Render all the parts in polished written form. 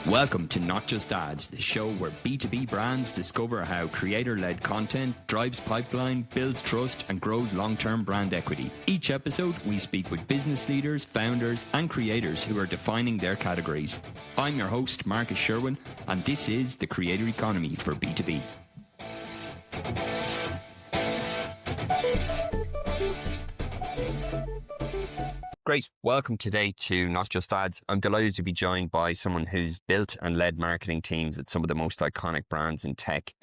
Welcome to Not Just Ads, the show where B2B brands discover how creator-led content drives pipeline, builds trust, and grows long-term brand equity. Each episode, we speak with business leaders, founders, and creators who are defining their categories. I'm your host, Marcus Sherwin, and this is the Creator Economy for B2B. Great. Welcome today to Not Just Ads. I'm delighted to be joined by someone who's built and led marketing teams at some of the most iconic brands in tech.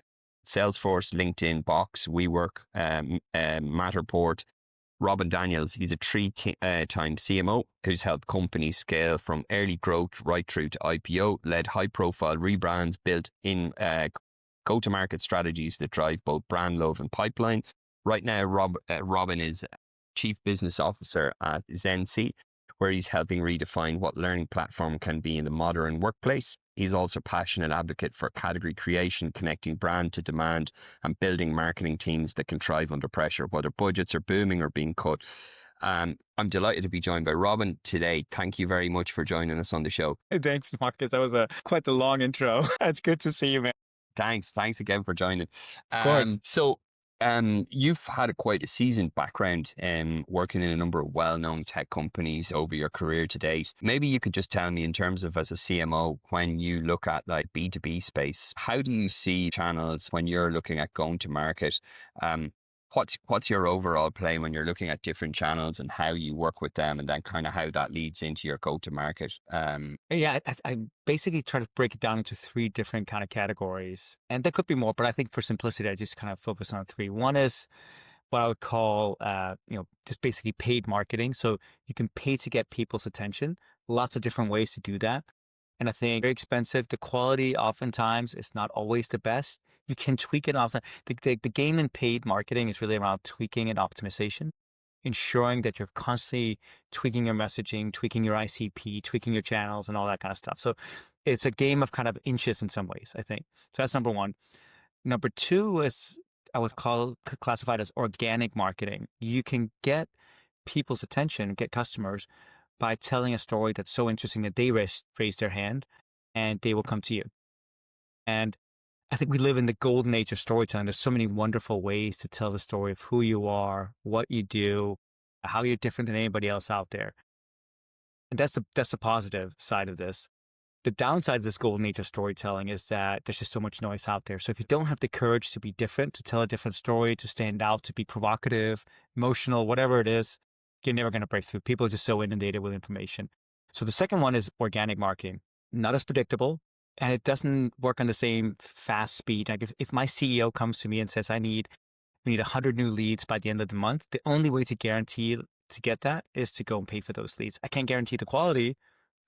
Salesforce, LinkedIn, Box, WeWork, Matterport. Robin Daniels, he's a three-time CMO who's helped companies scale from early growth right through to IPO, led high-profile rebrands, built in go-to-market strategies that drive both brand love and pipeline. Right now, Robin is Chief Business Officer at Zensai, where he's helping redefine what learning platform can be in the modern workplace. He's also a passionate advocate for category creation, connecting brand to demand, and building marketing teams that can thrive under pressure, whether budgets are booming or being cut. I'm delighted to be joined by Robin today. Thank you very much for joining us on the show. Thanks, Marcus. That was quite the long intro. It's good to see you, man. Thanks again for joining. Of course. You've had quite a seasoned background working in a number of well-known tech companies over your career to date. Maybe you could just tell me, in terms of as a CMO, when you look at like B2B space, how do you see channels when you're looking at going to market? What's your overall play when you're looking at different channels and how you work with them, and then kind of how that leads into your go-to-market? I basically try to break it down into three different kind of categories, and there could be more, but I think for simplicity, I just kind of focus on three. One is what I would call, just basically paid marketing. So you can pay to get people's attention. Lots of different ways to do that. And I think very expensive. The quality oftentimes is not always the best. You can tweak it often. The game in paid marketing is really around tweaking and optimization, ensuring that you're constantly tweaking your messaging, tweaking your ICP, tweaking your channels, and all that kind of stuff. So it's a game of kind of inches in some ways, I think. So that's number one. Number two is I would classify it as organic marketing. You can get people's attention, get customers by telling a story that's so interesting that they raise their hand and they will come to you. And I think we live in the golden age of storytelling. There's so many wonderful ways to tell the story of who you are, what you do, how you're different than anybody else out there. And that's the positive side of this. The downside of this golden age of storytelling is that there's just so much noise out there. So if you don't have the courage to be different, to tell a different story, to stand out, to be provocative, emotional, whatever it is, you're never going to break through. People are just so inundated with information. So the second one is organic marketing. Not as predictable, and it doesn't work on the same fast speed. Like if my CEO comes to me and says, we need 100 new leads by the end of the month, the only way to guarantee to get that is to go and pay for those leads. I can't guarantee the quality.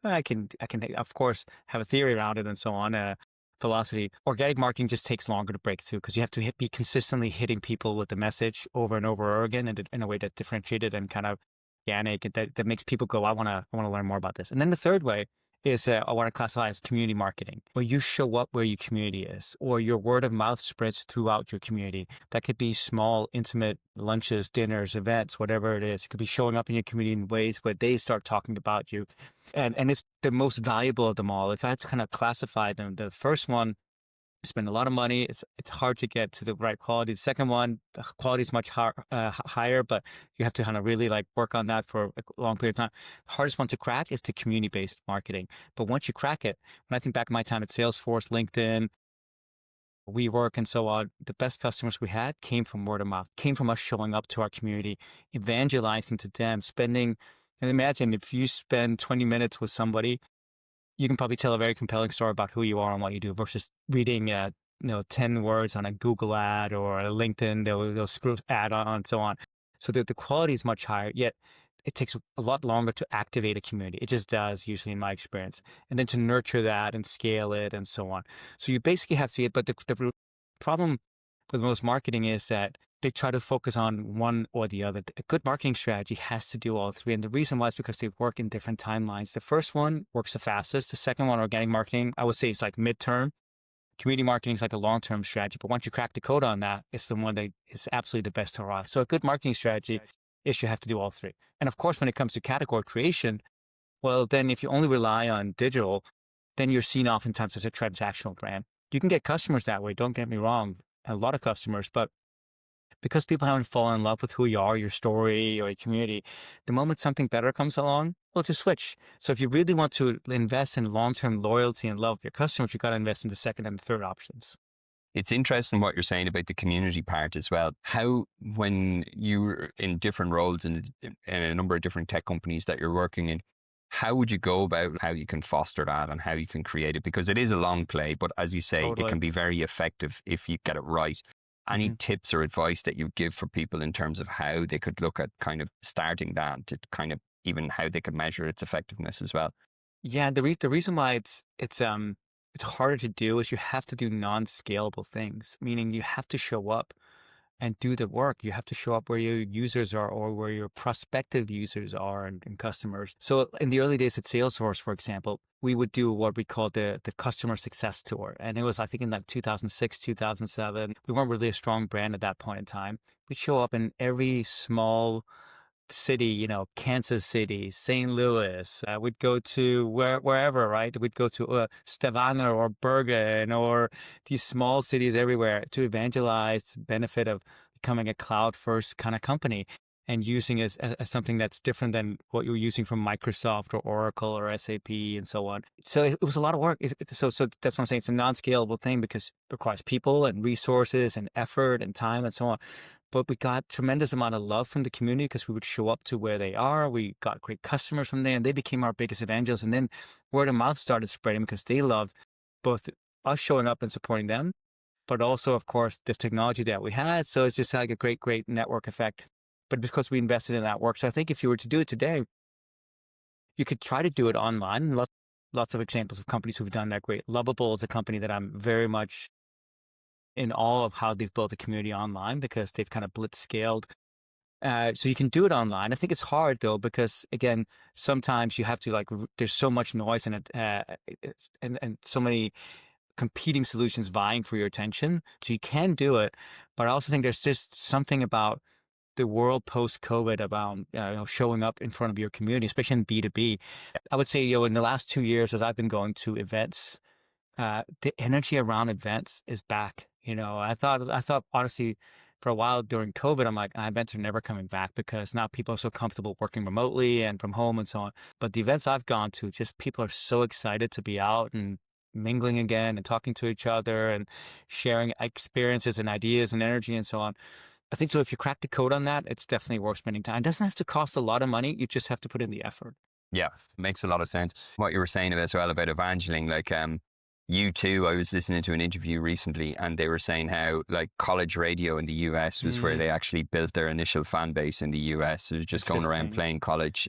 I can of course have a theory around it and so on, velocity. Organic marketing just takes longer to break through because you have to be consistently hitting people with the message over and over again, and in a way that's differentiated and kind of organic, that makes people go, I want to learn more about this. And then the third way is I want to classify as community marketing, where you show up where your community is, or your word of mouth spreads throughout your community. That could be small, intimate lunches, dinners, events, whatever it is. It could be showing up in your community in ways where they start talking about you. And it's the most valuable of them all. If I had to kind of classify them, the first one, spend a lot of money. It's hard to get to the right quality. The second one, the quality is much higher, but you have to kind of really work on that for a long period of time. The hardest one to crack is the community-based marketing. But once you crack it, when I think back to my time at Salesforce, LinkedIn, WeWork, and so on, the best customers we had came from word of mouth, came from us showing up to our community, evangelizing to them, and imagine if you spend 20 minutes with somebody, you can probably tell a very compelling story about who you are and what you do versus reading 10 words on a Google ad or a LinkedIn, they'll screw ad on and so on. So the quality is much higher, yet it takes a lot longer to activate a community. It just does, usually in my experience. And then to nurture that and scale it and so on. So you basically have to see it, but the problem with most marketing is that they try to focus on one or the other. A good marketing strategy has to do all three. And the reason why is because they work in different timelines. The first one works the fastest. The second one, organic marketing, I would say it's like midterm. Community marketing is like a long-term strategy. But once you crack the code on that, it's the one that is absolutely the best to arrive. So a good marketing strategy is you have to do all three. And of course, when it comes to category creation, well, then if you only rely on digital, then you're seen oftentimes as a transactional brand. You can get customers that way, don't get me wrong, a lot of customers, but because people haven't fallen in love with who you are, your story, or your community, the moment something better comes along, well, just switch. So if you really want to invest in long-term loyalty and love of your customers, you got to invest in the second and the third options. It's interesting what you're saying about the community part as well. How, when you're in different roles in a number of different tech companies that you're working in, how would you go about how you can foster that and how you can create it? Because it is a long play, but as you say, it Totally. can be very effective if you get it right. Any hmm tips or advice that you give for people in terms of how they could look at kind of starting that, to kind of even how they could measure its effectiveness as well? Yeah, the reason why it's harder to do is you have to do non-scalable things, meaning you have to show up and do the work. You have to show up where your users are or where your prospective users are and customers. So in the early days at Salesforce, for example, we would do what we called the customer success tour. And it was, I think, in like 2006, 2007. We weren't really a strong brand at that point in time. We'd show up in every small city, Kansas City, St. Louis. We'd go to wherever, right? We'd go to Stavanger or Bergen or these small cities everywhere to evangelize the benefit of becoming a cloud first kind of company and using it as something that's different than what you're using from Microsoft or Oracle or SAP and so on. So it was a lot of work. So that's what I'm saying. It's a non-scalable thing because it requires people and resources and effort and time and so on. But we got tremendous amount of love from the community because we would show up to where they are. We got great customers from there, and they became our biggest evangelists. And then word of mouth started spreading because they loved both us showing up and supporting them, but also, of course, the technology that we had. So it's just like a great network effect. But because we invested in that work, so I think if you were to do it today, you could try to do it online. Lots of examples of companies who've done that great. Lovable is a company that I'm very much in awe of how they've built a community online because they've kind of blitz scaled. So you can do it online. I think it's hard though, because again, sometimes you have to there's so much noise in it, and so many competing solutions vying for your attention. So you can do it, but I also think there's just something about the world post-COVID about showing up in front of your community, especially in B2B. I would say in the last 2 years, as I've been going to events, the energy around events is back. I thought honestly for a while during COVID, I'm like, events are never coming back because now people are so comfortable working remotely and from home and so on. But the events I've gone to, just people are so excited to be out and mingling again and talking to each other and sharing experiences and ideas and energy and so on. I think so. If you crack the code on that, it's definitely worth spending time. It doesn't have to cost a lot of money. You just have to put in the effort. Yeah, makes a lot of sense. What you were saying as well about evangeling, like you too, I was listening to an interview recently and they were saying how like college radio in the US was where Mm, they actually built their initial fan base in the US. So they're just going around interesting. playing college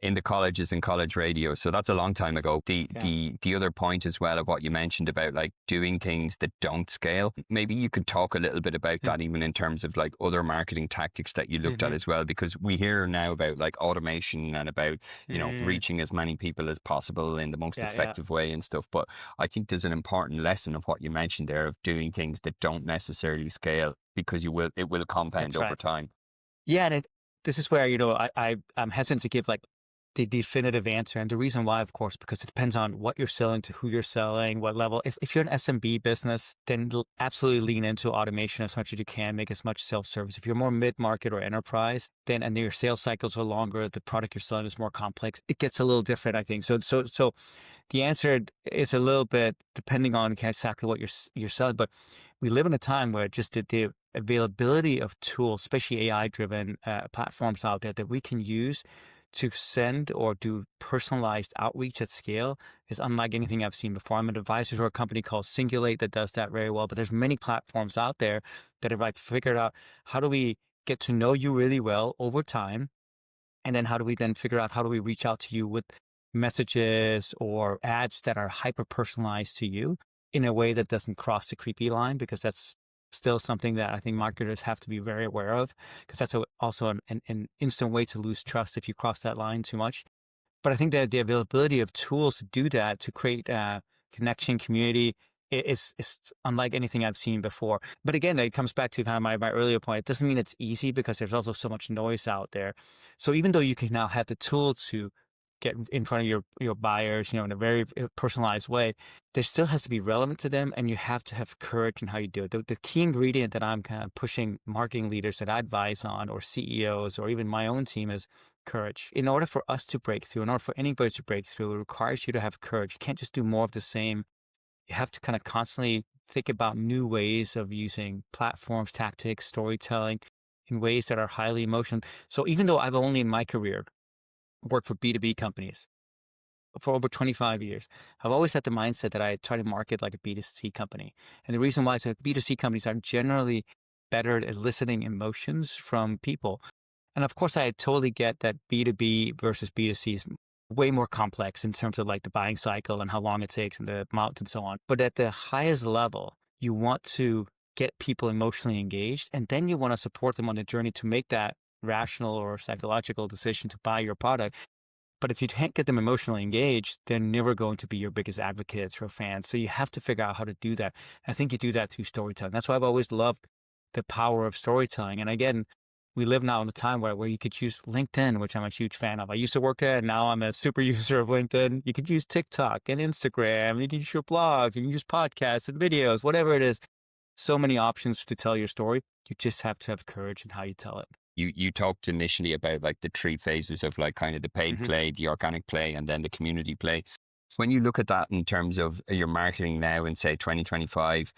in the colleges and college radio. So that's a long time ago. The Yeah. the the other point as well of what you mentioned about like doing things that don't scale. Maybe you could talk a little bit about that even in terms of like other marketing tactics that you looked at Mhm. as well, because we hear now about like automation and about, Mm, reaching as many people as possible in the most yeah. effective way and stuff. But I think there's an important lesson of what you mentioned there of doing things that don't necessarily scale because it will compound That's over right. time. Yeah, and this is where, I'm hesitant to give like the definitive answer. And the reason why, of course, because it depends on what you're selling, to who you're selling, what level. If you're an SMB business, then absolutely lean into automation as much as you can, make as much self-service. If you're more mid-market or enterprise, then and your sales cycles are longer, the product you're selling is more complex, it gets a little different, I think. So the answer is a little bit depending on exactly what you're selling, but we live in a time where just the availability of tools, especially AI-driven platforms out there that we can use to send or do personalized outreach at scale is unlike anything I've seen before. I'm an advisor to a company called Singulate that does that very well, but there's many platforms out there that have like figured out how do we get to know you really well over time, and then how do we then figure out how do we reach out to you with messages or ads that are hyper personalized to you in a way that doesn't cross the creepy line, because that's still something that I think marketers have to be very aware of, because that's also an instant way to lose trust if you cross that line too much. But I think that the availability of tools to do that, to create connection, community, is unlike anything I've seen before. But again, it comes back to kind of my earlier point. It doesn't mean it's easy because there's also so much noise out there. So even though you can now have the tool to get in front of your buyers, in a very personalized way, there still has to be relevant to them, and you have to have courage in how you do it. The key ingredient that I'm kind of pushing marketing leaders that I advise on, or CEOs, or even my own team, is courage. In order for us to break through, in order for anybody to break through, it requires you to have courage. You can't just do more of the same. You have to kind of constantly think about new ways of using platforms, tactics, storytelling in ways that are highly emotional. So even though I've only in my career worked for B2B companies for over 25 years, I've always had the mindset that I try to market like a B2C company. And the reason why is that B2C companies are generally better at eliciting emotions from people. And of course, I totally get that B2B versus B2C is way more complex in terms of like the buying cycle and how long it takes and the amount and so on. But at the highest level, you want to get people emotionally engaged, and then you want to support them on the journey to make that rational or psychological decision to buy your product. But if you can't get them emotionally engaged, they're never going to be your biggest advocates or fans. So you have to figure out how to do that. I think you do that through storytelling. That's why I've always loved the power of storytelling. And again, we live now in a time where you could use LinkedIn, which I'm a huge fan of. I used to work there, and now I'm a super user of LinkedIn. You could use TikTok and Instagram. You can use your blog. You can use podcasts and videos, whatever it is. So many options to tell your story. You just have to have courage in how you tell it. You talked initially about like the three phases of like kind of the paid play, the organic play, and then the community play. When you look at that in terms of your marketing now in say 2025,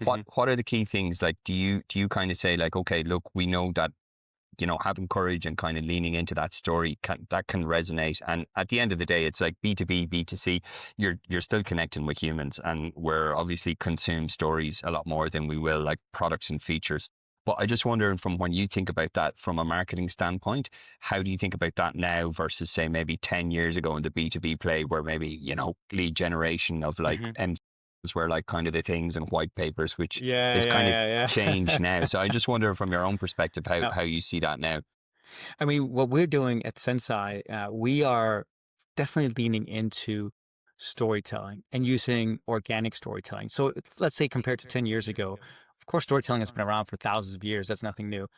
what are the key things? Like, do you kind of say like, okay, look, we know that, having courage and kind of leaning into that story that can resonate. And at the end of the day, it's like B2B, B2C, you're still connecting with humans, and we're obviously consume stories a lot more than we will like products and features. But I just wonder, from when you think about that from a marketing standpoint, how do you think about that now versus say maybe 10 years ago in the B2B play, where maybe, lead generation of like were like kind of the things and white papers, which is kind of changed now. So I just wonder from your own perspective, how you see that now. I mean, what we're doing at Zensai, we are definitely leaning into storytelling and using organic storytelling. So let's say compared to 10 years ago, of course, storytelling has been around for thousands of years. That's nothing new.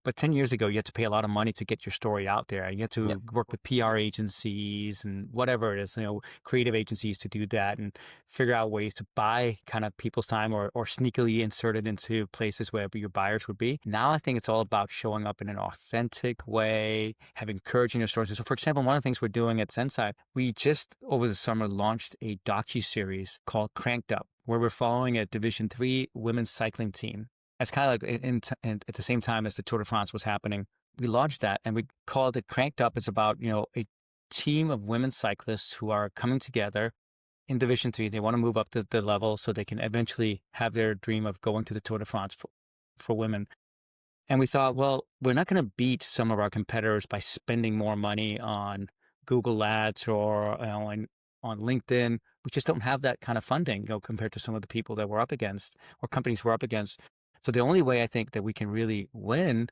But 10 years ago, you had to pay a lot of money to get your story out there. You had to work with PR agencies and whatever it is, creative agencies to do that and figure out ways to buy kind of people's time or sneakily insert it into places where your buyers would be. Now I think it's all about showing up in an authentic way, having courage in your stories. So for example, one of the things we're doing at Zensai, we just over the summer launched a docu-series called Cranked Up, where we're following a Division III women's cycling team. It's kind of like at the same time as the Tour de France was happening. We launched that and we called it Cranked Up. It's about, a team of women cyclists who are coming together in Division III. They want to move up the level so they can eventually have their dream of going to the Tour de France for women. And we thought, well, we're not going to beat some of our competitors by spending more money on Google Ads or on LinkedIn. We just don't have that kind of funding, compared to some of the people that we're up against or companies we're up against. So the only way I think that we can really win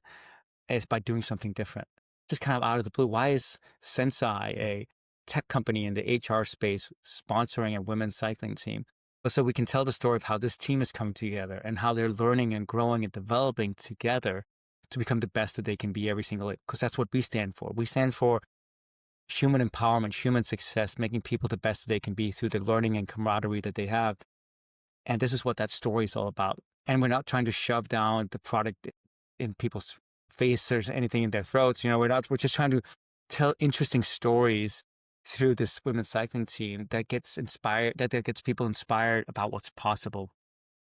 is by doing something different. Just kind of out of the blue. Why is Zensai, a tech company in the HR space, sponsoring a women's cycling team? So we can tell the story of how this team is coming together and how they're learning and growing and developing together to become the best that they can be every single day. Because that's what we stand for. We stand for human empowerment, human success, making people the best that they can be through the learning and camaraderie that they have. And this is what that story is all about. And we're not trying to shove down the product in people's faces or anything in their throats. We're just trying to tell interesting stories through this women's cycling team that gets inspired, that gets people inspired about what's possible.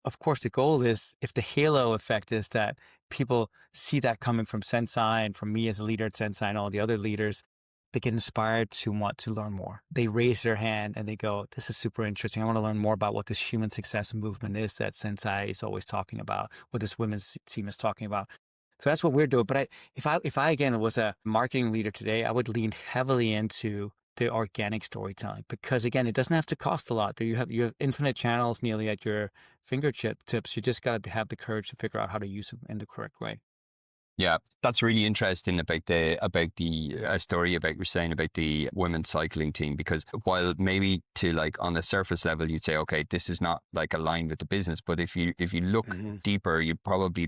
Of course, the goal is, if the halo effect is that people see that coming from Zensai and from me as a leader at Zensai and all the other leaders, they get inspired to want to learn more. They raise their hand and they go, this is super interesting. I want to learn more about what this human success movement is that Zensai is always talking about, what this women's team is talking about. So that's what we're doing. But if I again was a marketing leader today, I would lean heavily into the organic storytelling, because again, it doesn't have to cost a lot. You have infinite channels nearly at your fingertips. You just got to have the courage to figure out how to use them in the correct way. Yeah, that's really interesting about the story about you're saying about the women's cycling team, because while maybe to like on the surface level you'd say, okay, this is not like aligned with the business, but if you look deeper,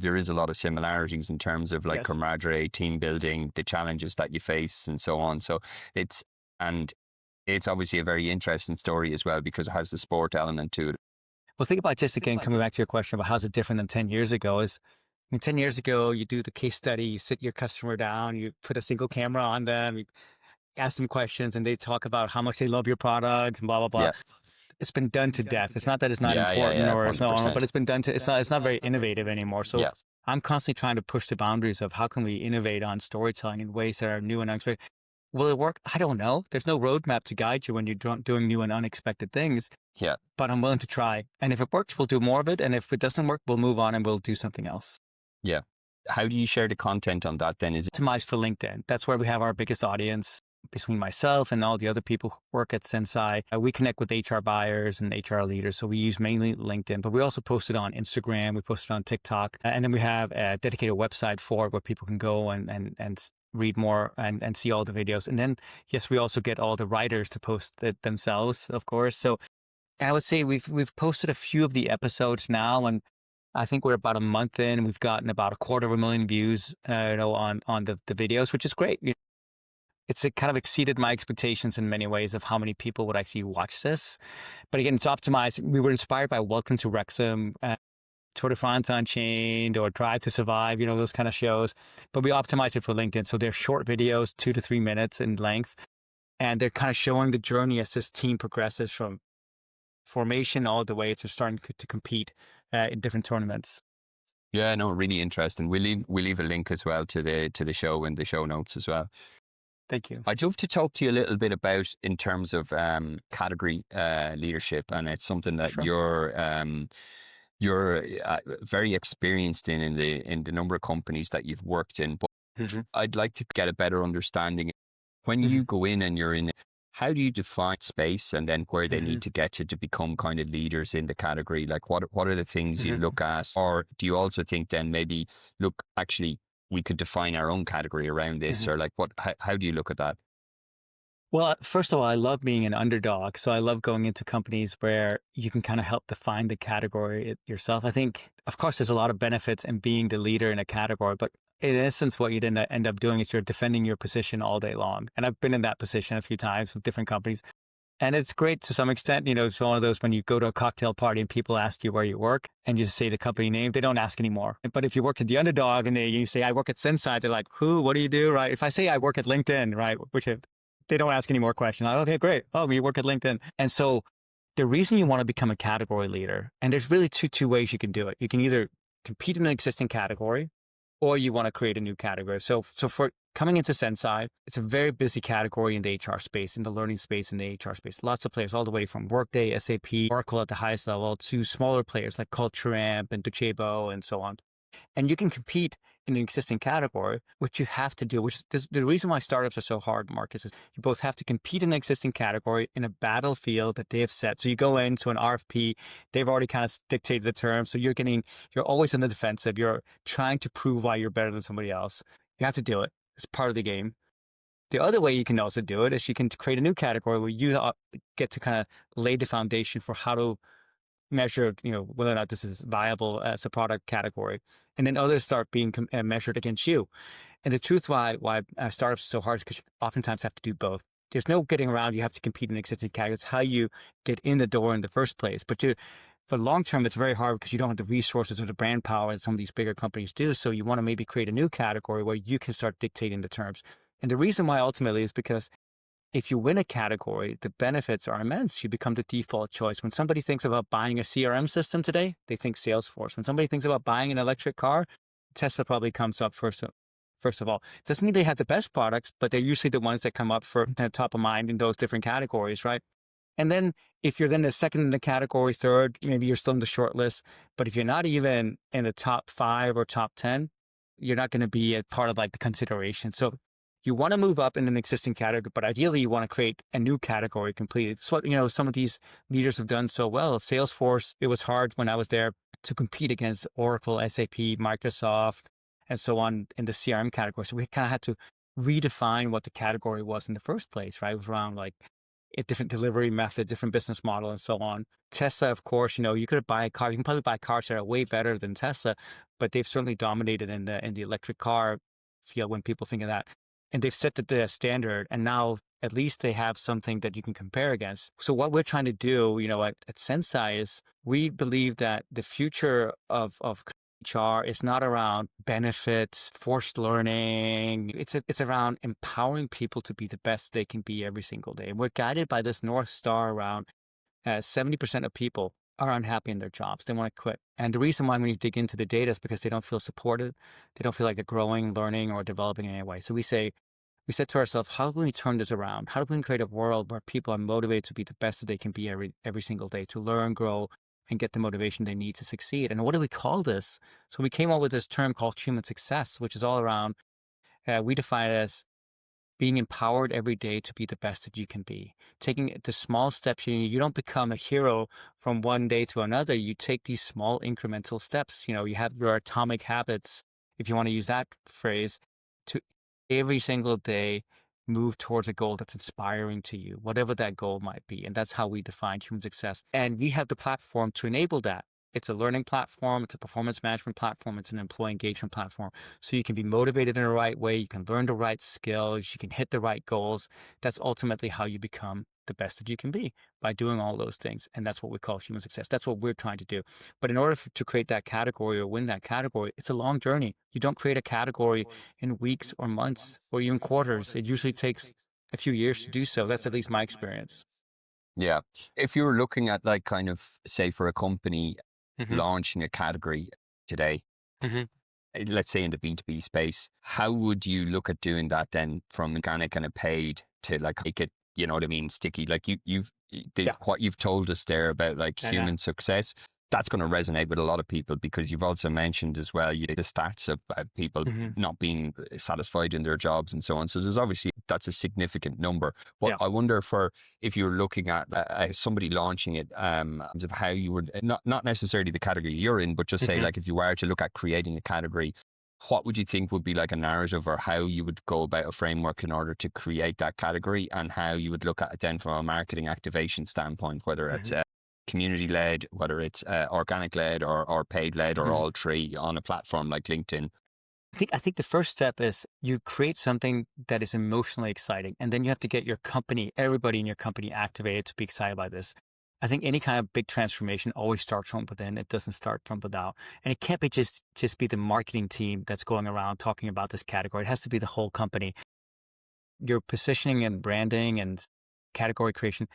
there is a lot of similarities in terms of like camaraderie, team building, the challenges that you face, and so on. So and It's obviously a very interesting story as well because it has the sport element to it. Well, think about just again, coming back to your question about how's it different than 10 years ago is, I mean, 10 years ago, you do the case study, you sit your customer down, you put a single camera on them, you ask them questions, and they talk about how much they love your product and blah, blah, blah. Yeah. It's been done to death. It's not that it's not Yeah, important or so on, 100%. but it's been done to, it's not very innovative anymore. So Yeah. I'm constantly trying to push the boundaries of how can we innovate on storytelling in ways that are new and unexpected. Will it work? I don't know. There's no roadmap to guide you when you're doing new and unexpected things, Yeah. but I'm willing to try. And if it works, we'll do more of it. And if it doesn't work, we'll move on and we'll do something else. Yeah. How do you share the content on that then? Is it Optimized for LinkedIn. That's where we have our biggest audience between myself and all the other people who work at Zensai. We connect with HR buyers and HR leaders. So we use mainly LinkedIn, but we also post it on Instagram. We post it on TikTok. And then we have a dedicated website for it where people can go and read more and see all the videos. And then, yes, we also get all the writers to post it themselves, of course. So I would say we've posted a few of the episodes now, and I think we're about a month in. We've gotten about 250,000 views, on the videos, which is great. It's kind of exceeded my expectations in many ways of how many people would actually watch this. But again, it's optimized. We were inspired by Welcome to Wrexham, Tour de France Unchained, or Drive to Survive, those kind of shows. But we optimize it for LinkedIn. So they're short videos, 2 to 3 minutes in length. And they're kind of showing the journey as this team progresses from formation all the way to starting to compete in different tournaments. Yeah, no, really interesting. We'll leave a link as well to the show in the show notes as well. Thank you. I'd love to talk to you a little bit about in terms of category leadership, and it's something that Sure. you're very experienced in the number of companies that you've worked in. But I'd like to get a better understanding when you go in and you're in. How do you define space and then where they need to get to become kind of leaders in the category? Like what are the things you look at? Or do you also think then maybe, look, actually, we could define our own category around this? Or like how do you look at that? Well, first of all, I love being an underdog. So I love going into companies where you can kind of help define the category yourself. I think, of course, there's a lot of benefits in being the leader in a category, but in essence, what you then end up doing is you're defending your position all day long. And I've been in that position a few times with different companies. And it's great to some extent. It's one of those when you go to a cocktail party and people ask you where you work and you just say the company name, they don't ask anymore. But if you work at the underdog and you say, I work at Zensai, they're like, who, what do you do, right? If I say I work at LinkedIn, right, which they don't ask any more questions. Like, okay, great. Oh, you work at LinkedIn. And so the reason you want to become a category leader, and there's really two ways you can do it. You can either compete in an existing category or you want to create a new category. So for coming into Zensai, it's a very busy category in the HR space, in the learning space, in the HR space. Lots of players all the way from Workday, SAP, Oracle at the highest level to smaller players like Culture Amp and Docebo and so on. And you can compete in an existing category, which you have to do, which is the reason why startups are so hard, Marcus, is you both have to compete in an existing category in a battlefield that they have set. So you go into an RFP, they've already kind of dictated the terms. So you're always on the defensive. You're trying to prove why you're better than somebody else. You have to do it. It's part of the game. The other way you can also do it is you can create a new category where you get to kind of lay the foundation for how to measure, whether or not this is viable as a product category. And then others start being measured against you. And the truth why startups are so hard is because you oftentimes have to do both. There's no getting around. You have to compete in existing categories. It's how you get in the door in the first place. But for long term, it's very hard because you don't have the resources or the brand power that some of these bigger companies do. So you want to maybe create a new category where you can start dictating the terms. And the reason why ultimately is because if you win a category, the benefits are immense. You become the default choice. When somebody thinks about buying a CRM system today, they think Salesforce. When somebody thinks about buying an electric car, Tesla probably comes up first of all. It doesn't mean they have the best products, but they're usually the ones that come up for top of mind in those different categories, right? And then if you're then the second in the category, third, maybe you're still in the short list. But if you're not even in the top 5 or top 10, you're not going to be a part of like the consideration. So you want to move up in an existing category, but ideally you want to create a new category completely. It's what, some of these leaders have done so well. Salesforce, it was hard when I was there to compete against Oracle, SAP, Microsoft, and so on in the CRM category. So we kind of had to redefine what the category was in the first place, right? It was around like a different delivery method, different business model, and so on. Tesla, of course, you could buy a car. You can probably buy cars that are way better than Tesla, but they've certainly dominated in the electric car field when people think of that. and they've set the standard, and now at least they have something that you can compare against. So what we're trying to do, at Zensai is we believe that the future of HR is not around benefits, forced learning. It's around empowering people to be the best they can be every single day. And we're guided by this North Star around 70% of people are unhappy in their jobs. They want to quit. And the reason why when you dig into the data is because they don't feel supported. They don't feel like they're growing, learning, or developing in any way. So we said to ourselves, how can we turn this around? How do we create a world where people are motivated to be the best that they can be every single day, to learn, grow, and get the motivation they need to succeed? And what do we call this? So we came up with this term called human success, which is all around, we define it as being empowered every day to be the best that you can be. Taking the small steps, you don't become a hero from one day to another. You take these small incremental steps. You have your atomic habits, if you want to use that phrase, to every single day move towards a goal that's inspiring to you, whatever that goal might be. And that's how we define human success. And we have the platform to enable that. It's a learning platform. It's a performance management platform. It's an employee engagement platform. So you can be motivated in the right way. You can learn the right skills. You can hit the right goals. That's ultimately how you become the best that you can be, by doing all those things. And that's what we call human success. That's what we're trying to do. But in order to create that category or win that category, it's a long journey. You don't create a category in weeks or months or even quarters. It usually takes a few years to do so. That's at least my experience. Yeah. If you were looking at like kind of say for a company Mm-hmm. launching a category today, Mm-hmm. let's say in the B2B space, how would you look at doing that then from organic and a paid to like make it, you know what I mean, sticky? Like Yeah. what you've told us there about like human success, that's going to resonate with a lot of people, because you've also mentioned as well the stats of people Mm-hmm. not being satisfied in their jobs and so on. So there's obviously, that's a significant number. But Yeah. I wonder if you're looking at somebody launching it, of how you would, not necessarily the category you're in, but just say Mm-hmm. like if you were to look at creating a category, what would you think would be like a narrative, or how you would go about a framework in order to create that category, and how you would look at it then from a marketing activation standpoint, whether it's community led, whether it's organic led or paid led, or all three on a platform like LinkedIn? I think the first step is you create something that is emotionally exciting, and then you have to get your company, everybody in your company, activated to be excited by this. I think any kind of big transformation always starts from within. It doesn't start from without, and it can't be just be the marketing team that's going around talking about this category. It has to be the whole company. Your positioning and branding and category creation,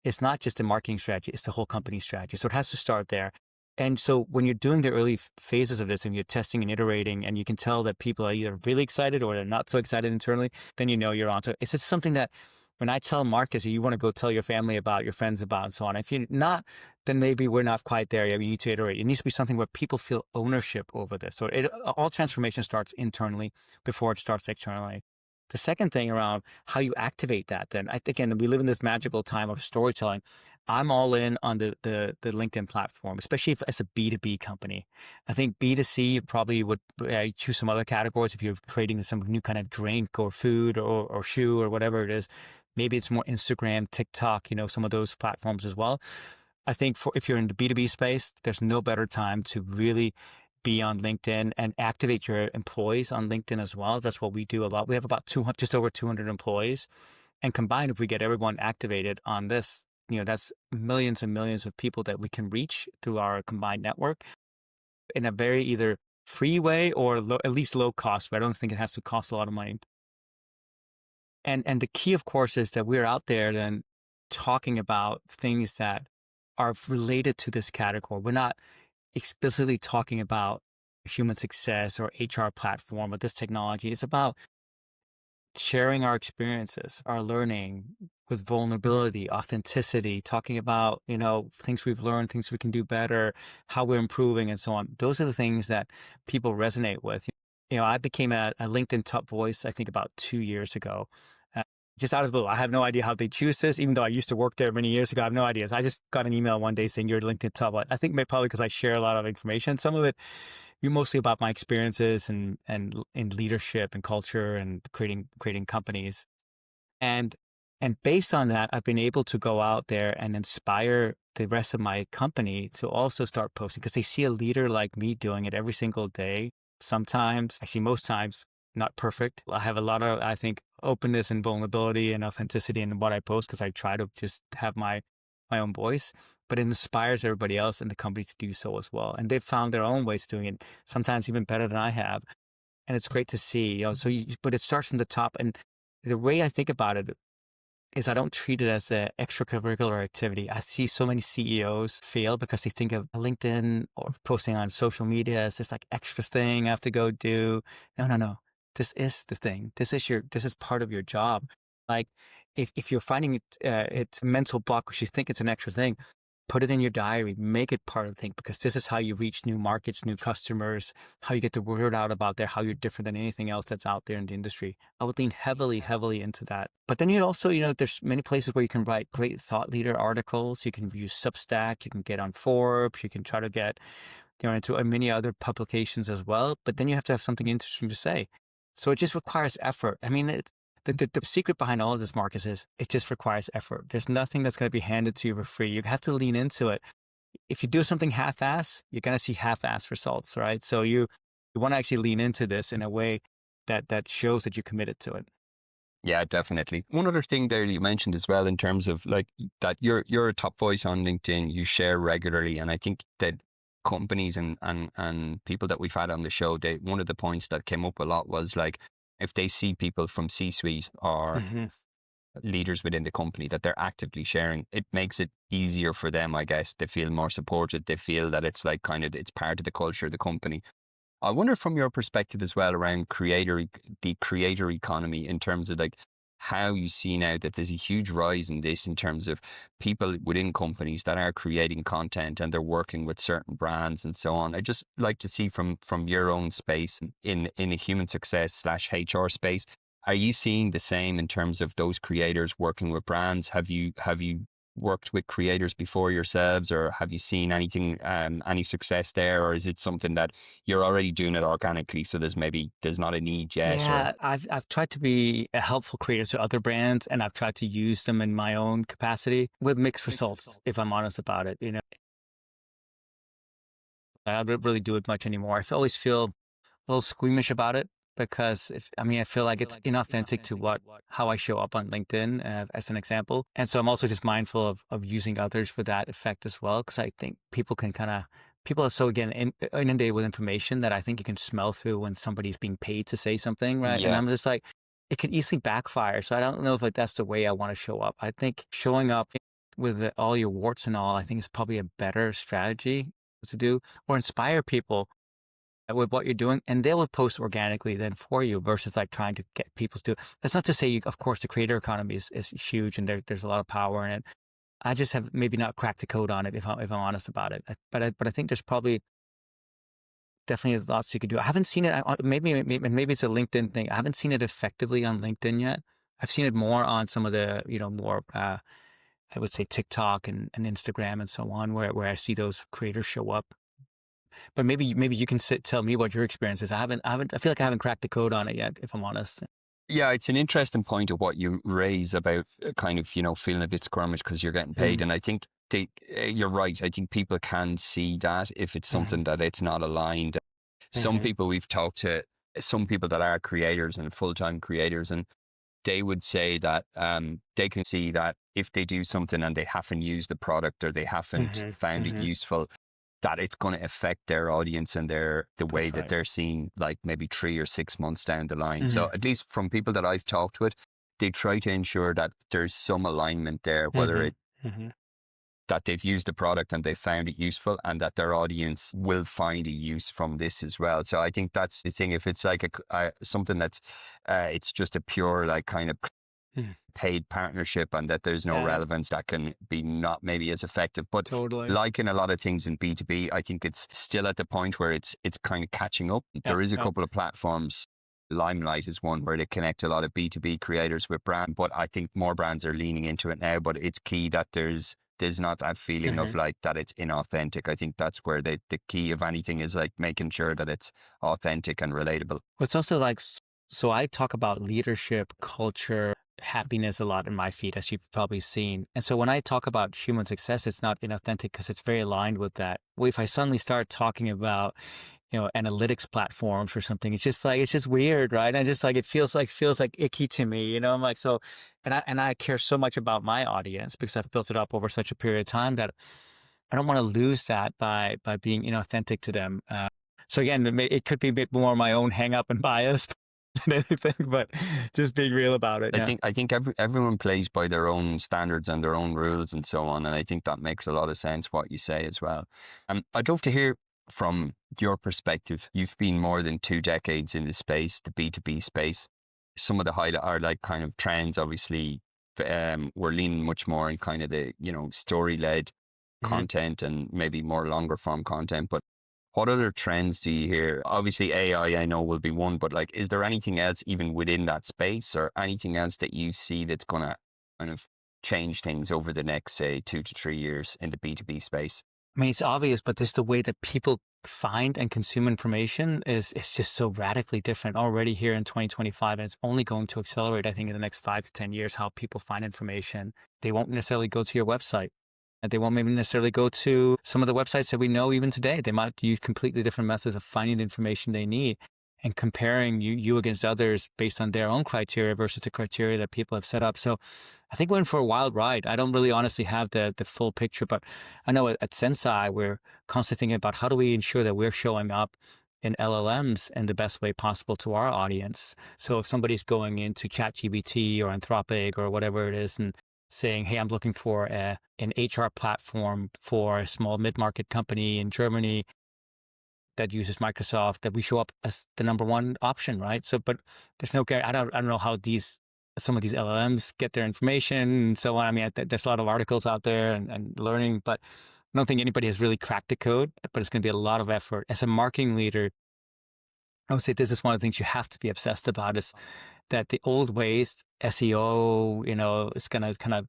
it's not just a marketing strategy, it's the whole company strategy. So it has to start there. And so when you're doing the early phases of this and you're testing and iterating, and you can tell that people are either really excited or they're not so excited internally, then you know you're onto it. It's just something that when I tell Marcus, you want to go tell your family about, your friends about, and so on. If you're not, then maybe we're not quite there yet. We need to iterate. It needs to be something where people feel ownership over this. So all transformation starts internally before it starts externally. The second thing around how you activate that, then again, we live in this magical time of storytelling. I'm all in on the LinkedIn platform, especially as a B2B company. I think B2C, you probably would choose some other categories if you're creating some new kind of drink or food or shoe or whatever it is. Maybe it's more Instagram, TikTok, some of those platforms as well. I think if you're in the B2B space, there's no better time to really be on LinkedIn and activate your employees on LinkedIn as well. That's what we do a lot. We have about just over 200 employees. And combined, if we get everyone activated on this, that's millions and millions of people that we can reach through our combined network in a very either free way or at least low cost. But I don't think it has to cost a lot of money. And the key, of course, is that we're out there then talking about things that are related to this category. We're not explicitly talking about human success or HR platform or this technology. It's about sharing our experiences, our learning with vulnerability, authenticity, talking about, things we've learned, things we can do better, how we're improving, and so on. Those are the things that people resonate with. I became a LinkedIn top voice, I think about 2 years ago. Just out of the blue. I have no idea how they choose this, even though I used to work there many years ago. I have no idea. So I just got an email one day saying you're LinkedIn top voice. I think probably because I share a lot of information. Some of it mostly about my experiences and in leadership and culture and creating companies. And based on that, I've been able to go out there and inspire the rest of my company to also start posting, because they see a leader like me doing it every single day. Sometimes, actually most times, not perfect. I have a lot of, I think, openness and vulnerability and authenticity in what I post because I try to just have my own voice, but it inspires everybody else in the company to do so as well. And they've found their own ways of doing it, sometimes even better than I have. And it's great to see, but it starts from the top. And the way I think about it is I don't treat it as an extracurricular activity. I see so many CEOs fail because they think of LinkedIn or posting on social media as this like extra thing I have to go do. No, no, no. This is the thing. This is part of your job. Like if you're finding it's a mental block because you think it's an extra thing, put it in your diary, make it part of the thing, because this is how you reach new markets, new customers, how you get the word out about there, how you're different than anything else that's out there in the industry. I would lean heavily, heavily into that. But then you also, there's many places where you can write great thought leader articles. You can use Substack, you can get on Forbes, you can try to get, into many other publications as well. But then you have to have something interesting to say. So it just requires effort. I mean, the secret behind all of this, Marcus, is it just requires effort. There's nothing that's going to be handed to you for free. You have to lean into it. If you do something half-ass, you're going to see half-ass results, right? So you want to actually lean into this in a way that shows that you're committed to it. Yeah, definitely. One other thing there you mentioned as well in terms of like that you're a top voice on LinkedIn, you share regularly, and I think that companies and people that we've had on the show, one of the points that came up a lot was like if they see people from C-suite or leaders within the company that they're actively sharing, it makes it easier for them, I guess. They feel more supported. They feel that it's like it's part of the culture of the company. I wonder from your perspective as well around the creator economy in terms of like how you see now that there's a huge rise in this in terms of people within companies that are creating content and they're working with certain brands and so on. I just like to see from your own space in a human success / HR space. Are you seeing the same in terms of those creators working with brands? Have you worked with creators before yourselves, or have you seen anything, any success there, or is it something that you're already doing it organically? So there's not a need yet. Yeah, I've tried to be a helpful creator to other brands, and I've tried to use them in my own capacity with mixed results, if I'm honest about it. I don't really do it much anymore. I always feel a little squeamish about it because I feel like it's inauthentic to how I show up on LinkedIn as an example. And so I'm also just mindful of using others for that effect as well. Cause I think people are so inundated with information that I think you can smell through when somebody's being paid to say something. Right. Yeah. And I'm just like, it can easily backfire. So I don't know if that's the way I want to show up. I think showing up with all your warts and all, I think is probably a better strategy to do, or inspire people with what you're doing, and they will post organically then for you versus like trying to get people to. That's not to say, of course, the creator economy is huge and there's a lot of power in it. I just have maybe not cracked the code on it if I'm honest about it. But I think there's probably definitely lots you could do. I haven't seen it. Maybe it's a LinkedIn thing. I haven't seen it effectively on LinkedIn yet. I've seen it more on some of the more I would say TikTok and Instagram and so on, where I see those creators show up. But maybe you can tell me what your experience is. I feel like I haven't cracked the code on it yet, if I'm honest. Yeah, it's an interesting point of what you raise about kind of, feeling a bit squirmish because you're getting paid. And I think you're right. I think people can see that if it's something that it's not aligned. Some people we've talked to, some people that are creators and full-time creators, and they would say that they can see that if they do something and they haven't used the product or they haven't found it useful, that it's going to affect their audience and the way that they're seen, like maybe 3 or 6 months down the line. So at least from people that I've talked with, they try to ensure that there's some alignment there, whether that they've used the product and they found it useful and that their audience will find a use from this as well. So I think that's the thing. If it's like something that's, it's just a pure like kind of paid partnership and that there's no relevance, that can be not maybe as effective. But like in a lot of things in B2B, I think it's still at the point where it's kind of catching up. There is a couple of platforms. Limelight is one where they connect a lot of B2B creators with brand, but I think more brands are leaning into it now. But it's key that there's not that feeling of like that it's inauthentic. I think that's where the key of anything is like making sure that it's authentic and relatable. It's also like, so I talk about leadership, culture, happiness a lot in my feed, as you've probably seen. And so when I talk about human success, it's not inauthentic because it's very aligned with that. Well, if I suddenly start talking about analytics platforms or something. It's just weird, right? And just like it feels like icky to me, I'm like, so, and I care so much about my audience because I've built it up over such a period of time that I don't want to lose that by being inauthentic to them. So again, it could be a bit more my own hang up and bias than anything, but just being real about it. I think everyone plays by their own standards and their own rules and so on, and I think that makes a lot of sense what you say as well. I'd love to hear from your perspective. You've been more than 2 decades in the space, the B2B space. Some of the highlight are like kind of trends. Obviously, we're leaning much more in kind of the story led content and maybe more longer form content, but what other trends do you hear? Obviously, AI, I know, will be one, but like, is there anything else even within that space or anything else that you see that's going to kind of change things over the next, say, 2 to 3 years in the B2B space? I mean, it's obvious, but just the way that people find and consume information is just so radically different already here in 2025. And it's only going to accelerate, I think, in the next 5 to 10 years, how people find information. They won't necessarily go to your website. And they won't maybe necessarily go to some of the websites that we know even today. They might use completely different methods of finding the information they need and comparing you against others based on their own criteria versus the criteria that people have set up. So I think we're in for a wild ride. I don't really honestly have the full picture, but I know at Zensai, we're constantly thinking about how do we ensure that we're showing up in LLMs in the best way possible to our audience. So if somebody's going into ChatGPT or Anthropic or whatever it is and saying, hey, I'm looking for an HR platform for a small mid-market company in Germany that uses Microsoft, that we show up as the number one option, right? So, but there's no, I don't know how some of these LLMs get their information and so on. I mean, there's a lot of articles out there and learning, but I don't think anybody has really cracked the code, but it's going to be a lot of effort. As a marketing leader, I would say this is one of the things you have to be obsessed about is that the old ways, SEO, is going to kind of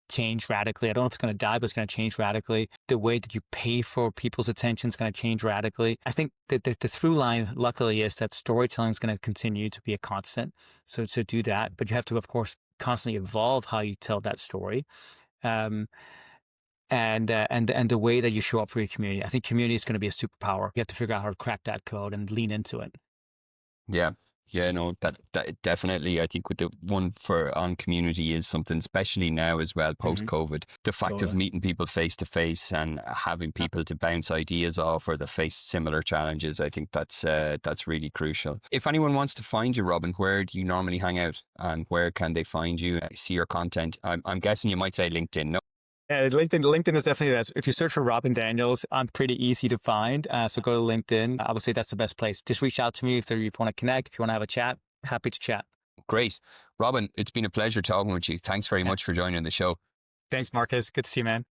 change radically. I don't know if it's going to die, but it's going to change radically. The way that you pay for people's attention is going to change radically. I think that the through line, luckily, is that storytelling is going to continue to be a constant. So do that, but you have to, of course, constantly evolve how you tell that story. And the way that you show up for your community. I think community is going to be a superpower. You have to figure out how to crack that code and lean into it. Yeah, no, that definitely, I think with the one on community is something, especially now as well, post-COVID, the fact of meeting people face to face and having people to bounce ideas off or that face similar challenges. I think that's really crucial. If anyone wants to find you, Robin, where do you normally hang out and where can they find you, see your content? I'm guessing you might say LinkedIn, no? Yeah, LinkedIn is definitely that. If you search for Robin Daniels, I'm pretty easy to find. So go to LinkedIn. I would say that's the best place. Just reach out to me if you want to connect, if you want to have a chat. Happy to chat. Great. Robin, it's been a pleasure talking with you. Thanks very much for joining the show. Thanks, Marcus. Good to see you, man.